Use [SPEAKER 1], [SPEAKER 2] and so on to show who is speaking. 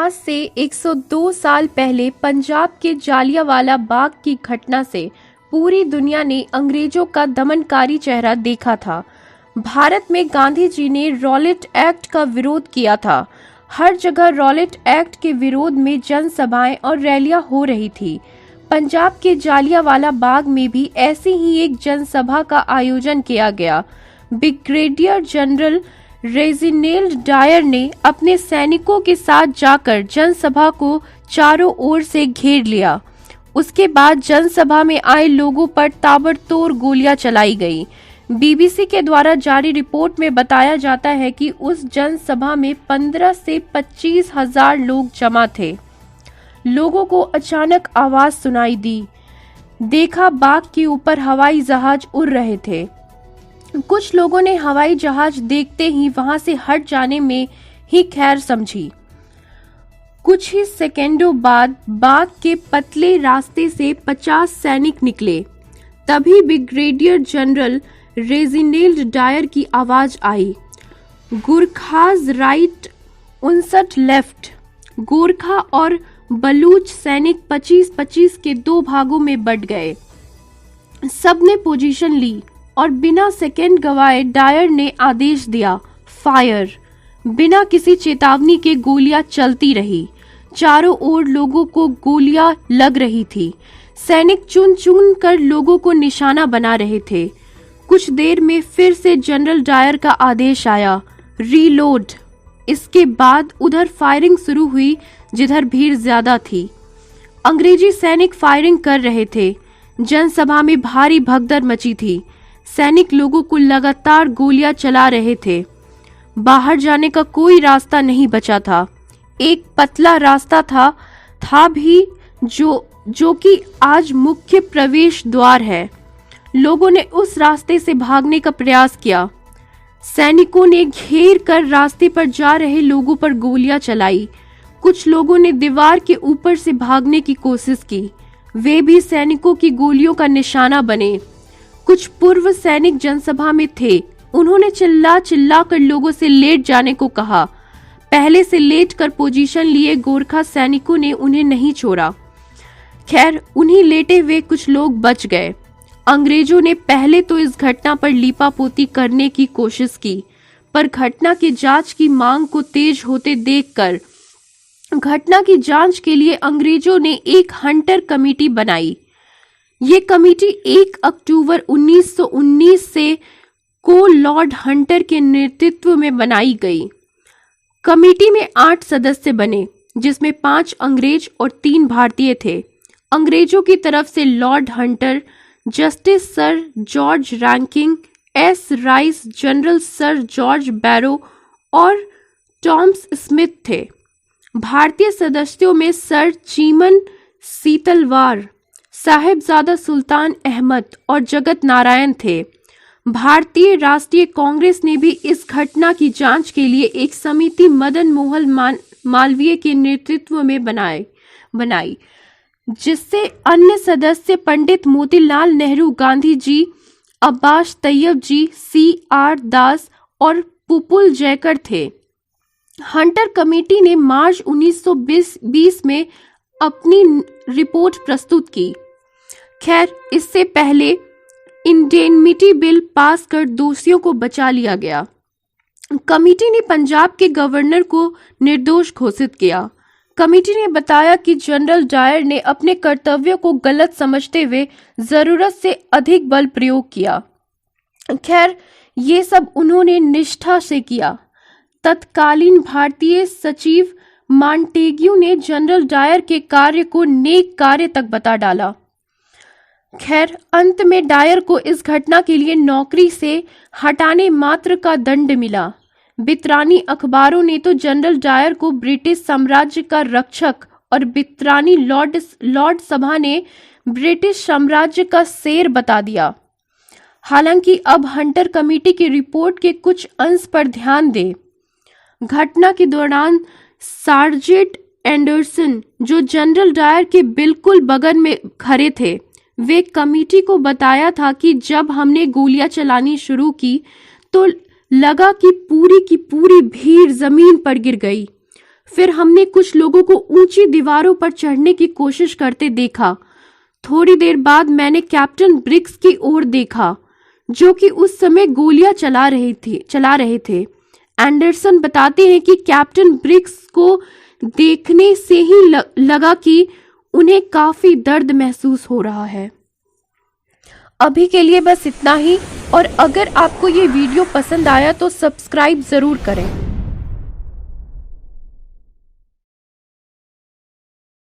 [SPEAKER 1] आज से 102 साल पहले पंजाब के जालियांवाला बाग की घटना से पूरी दुनिया ने अंग्रेजों का दमनकारी चेहरा देखा था। भारत में गांधी जी ने रॉलेट एक्ट का विरोध किया था। हर जगह रॉलेट एक्ट के विरोध में जनसभाएं और रैलियां हो रही थी। पंजाब के जालियांवाला बाग में भी ऐसी ही एक जनसभा का आयोजन किया गया। ब्रिगेडियर जनरल रेजिनाल्ड डायर ने अपने सैनिकों के साथ जाकर जनसभा को चारों ओर से घेर लिया। उसके बाद जनसभा में आए लोगों पर ताबड़तोड़ गोलियां चलाई गई। बीबीसी के द्वारा जारी रिपोर्ट में बताया जाता है कि उस जनसभा में 15 से 25 हजार लोग जमा थे। लोगों को अचानक आवाज सुनाई दी। देखा बाग के ऊपर हवाई जहाज उड़ रहे थे। कुछ लोगों ने हवाई जहाज देखते ही वहां से हट जाने में ही खैर समझी। कुछ ही सेकंडों बाद बाग के पतले रास्ते से 50 सैनिक निकले। तभी ब्रिगेडियर जनरल रेजिनाल्ड डायर की आवाज आई, गोरखाज राइट 59 लेफ्ट। गोरखा और बलूच सैनिक 25-25 के दो भागों में बंट गए। सबने पोजीशन ली और बिना सेकंड गवाए डायर ने आदेश दिया, फायर। बिना किसी चेतावनी के गोलियां चलती रही। चारों ओर लोगों को गोलियां लग रही थी। सैनिक चुन चुन कर लोगों को निशाना बना रहे थे। कुछ देर में फिर से जनरल डायर का आदेश आया, रीलोड। इसके बाद उधर फायरिंग शुरू हुई जिधर भीड़ ज्यादा थी। अंग्रेजी सैनिक फायरिंग कर रहे थे। जनसभा में भारी भगदड़ मची थी। सैनिक लोगों को लगातार गोलियां चला रहे थे। बाहर जाने का कोई रास्ता नहीं बचा था। एक पतला रास्ता था भी जो कि आज मुख्य प्रवेश द्वार है। लोगों ने उस रास्ते से भागने का प्रयास किया। सैनिकों ने घेर कर रास्ते पर जा रहे लोगों पर गोलियां चलाई। कुछ लोगों ने दीवार के ऊपर से भागने की कोशिश की। वे भी सैनिकों की गोलियों का निशाना बने। कुछ पूर्व सैनिक जनसभा में थे। उन्होंने चिल्ला कर लोगों से लेट जाने को कहा। पहले से लेट कर पोजीशन लिए गोरखा सैनिकों ने उन्हें नहीं छोड़ा। खैर, उन्हीं लेटे हुए कुछ लोग बच गए। अंग्रेजों ने पहले तो इस घटना पर लीपापोती करने की कोशिश की, पर घटना की जांच की मांग को तेज होते देखकर घटना की जांच के लिए अंग्रेजों ने एक हंटर कमेटी बनाई। ये कमेटी 1 अक्टूबर 1919 से को लॉर्ड हंटर के नेतृत्व में बनाई गई। कमेटी में 8 सदस्य बने, जिसमें 5 अंग्रेज और 3 भारतीय थे। अंग्रेजों की तरफ से Lord Hunter, Justice Sir George Rankin, S Rice, General Sir George Barrow और टॉमस स्मिथ थे। भारतीय सदस्यों में सर चीमन सीतलवार, साहिबजादा सुल्तान अहमद और जगत नारायण थे। भारतीय राष्ट्रीय कांग्रेस ने भी इस घटना की जांच के लिए एक समिति मदन मोहन मालवीय के नेतृत्व में बनाई, जिससे अन्य सदस्य पंडित मोतीलाल नेहरू, गांधी जी, अब्बास तैयब जी, C.R. दास और पुपुल जयकर थे। हंटर कमेटी ने मार्च 1920 में अपनी रिपोर्ट प्रस्तुत की। खैर, इससे पहले इंडेमनिटी बिल पास कर दोषियों को बचा लिया गया। कमेटी ने पंजाब के गवर्नर को निर्दोष घोषित किया। कमेटी ने बताया कि जनरल डायर ने अपने कर्तव्यों को गलत समझते हुए जरूरत से अधिक बल प्रयोग किया। खैर, ये सब उन्होंने निष्ठा से किया। तत्कालीन भारतीय सचिव मॉन्टेग्यू ने जनरल डायर के कार्य को नेक कार्य तक बता डाला। खैर, अंत में डायर को इस घटना के लिए नौकरी से हटाने मात्र का दंड मिला। ब्रितानी अखबारों ने तो जनरल डायर को ब्रिटिश साम्राज्य का रक्षक और ब्रितानी लॉर्ड सभा ने ब्रिटिश साम्राज्य का शेर बता दिया। हालांकि अब हंटर कमेटी की रिपोर्ट के कुछ अंश पर ध्यान दें। घटना के दौरान सार्जेंट एंडरसन, जो जनरल डायर के बिल्कुल बगल में खड़े थे, वे कमेटी को बताया था कि जब हमने गोलियां चलानी शुरू की तो लगा कि पूरी की पूरी भीड़ जमीन पर गिर गई। फिर हमने कुछ लोगों को ऊंची दीवारों पर चढ़ने की कोशिश करते देखा। थोड़ी देर बाद मैंने कैप्टन ब्रिग्स की ओर देखा, जो कि उस समय गोलियां चला रहे थे। एंडरसन बताते हैं कि कैप्टन ब्रिग्स को देखने से ही लगा कि उन्हें काफी दर्द महसूस हो रहा है। अभी के लिए बस इतना ही, और अगर आपको ये वीडियो पसंद आया तो सब्सक्राइब जरूर करें।